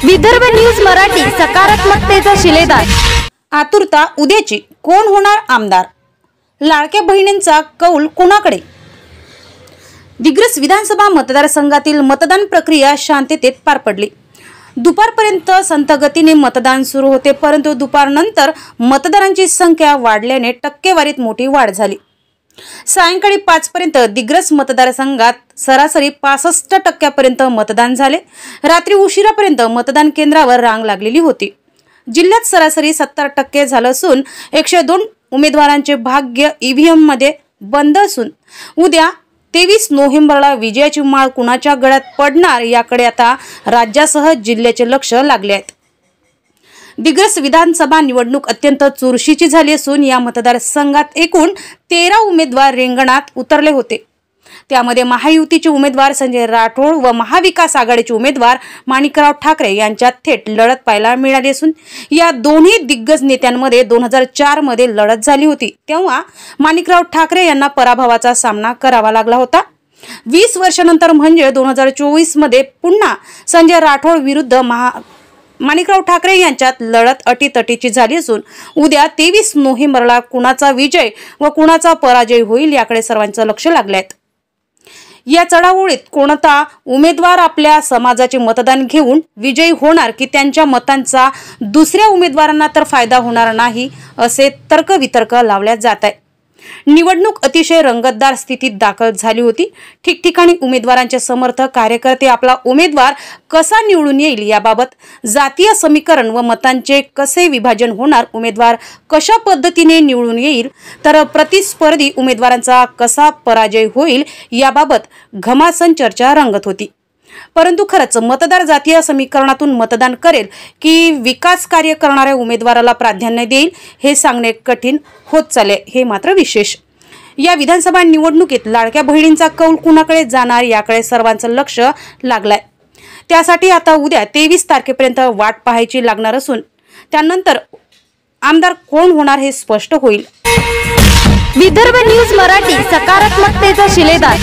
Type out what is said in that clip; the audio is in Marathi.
विदर्भ न्यूज मराठी, सकारात्मकतेचा शिलेदार। आतुरता उद्याची, कोण होणार आमदार? लाडक्या बहिणींचा कौल कोणाकडे? दिग्रस विधानसभा मतदारसंघातील मतदान प्रक्रिया शांततेत पार पडली। दुपारपर्यंत संथ गतीने मतदान सुरू होते, परंतु दुपारनंतर मतदारांची संख्या वाढल्याने टक्केवारीत मोठी वाढ झाली। सायंकाळी 5 पर्यंत दिग्रस मतदारसंघात सरासरी 65% मतदान झाले। रात्री उशिरापर्यंत मतदान केंद्रावर रांग लागलेली होती। जिल्ह्यात सरासरी 70% झालं असून 102 उमेदवारांचे भाग्य ईव्हीएम मध्ये बंद असून उद्या 23 नोव्हेंबरला विजयाची माळ कुणाच्या गळ्यात पडणार याकडे आता राज्यासह जिल्ह्याचे लक्ष लागले आहे। दिग्रस विधानसभा निवडणूक अत्यंत चुरशीची झाली असून या मतदारसंघात एकूण 13 उमेदवार रिंगणात उतरले होते। त्यामध्ये महायुतीचे उमेदवार संजय राठोड व महाविकास आघाडीचे उमेदवार माणिकराव ठाकरे यांच्यात थेट लढत पाहायला मिळाली असून या दोन्ही दिग्गज नेत्यांमध्ये 2004 मध्ये लढत झाली होती, तेव्हा माणिकराव ठाकरे यांना पराभवाचा सामना करावा लागला होता। 20 वर्षांनंतर म्हणजे 2024 मध्ये पुन्हा संजय राठोड विरुद्ध माणिकराव ठाकरे यांच्यात लढत अटीतटीची झाली असून उद्या 23 नोव्हेंबरला कुणाचा विजय व कुणाचा पराजय होईल याकडे सर्वांचं लक्ष लागले आहे। या चढाओढीत कोणता उमेदवार आपल्या समाजाचे मतदान घेऊन विजयी होणार की त्यांच्या मतांचा दुसऱ्या उमेदवारांना तर फायदा होणार नाही, असे तर्कवितर्क लावले जात आहे। निवडणूक अतिशय रंगतदार स्थितीत दाखल झाली होती। ठिकठिकाणी उमेदवारांचे समर्थक कार्यकर्ते आपला उमेदवार कसा निवडून येईल याबाबत जातीय समीकरण व मतांचे कसे विभाजन होणार, उमेदवार कशा पद्धतीने निवडून येईल तर प्रतिस्पर्धी उमेदवारांचा कसा पराजय होईल याबाबत घमासन चर्चा रंगत होती। परंतु खरंच मतदार जातीय समीकरणातून मतदान करेल की विकास कार्य करणाऱ्या उमेदवाराला प्राधान्य देईल हे सांगणे कठीण होत चालले, हे मात्र विशेष। या विधानसभा निवडणुकीत लाडक्या बहिणींचा कौल कुणाकडे जाणार याकडे सर्वांचं लक्ष लागलंय। त्यासाठी आता उद्या 23 तारखेपर्यंत वाट पाहायची लागणार असून त्यानंतर आमदार कोण होणार हे स्पष्ट होईल। विदर्भ न्यूज मराठी, सकारात्मकतेचा शिलेदार।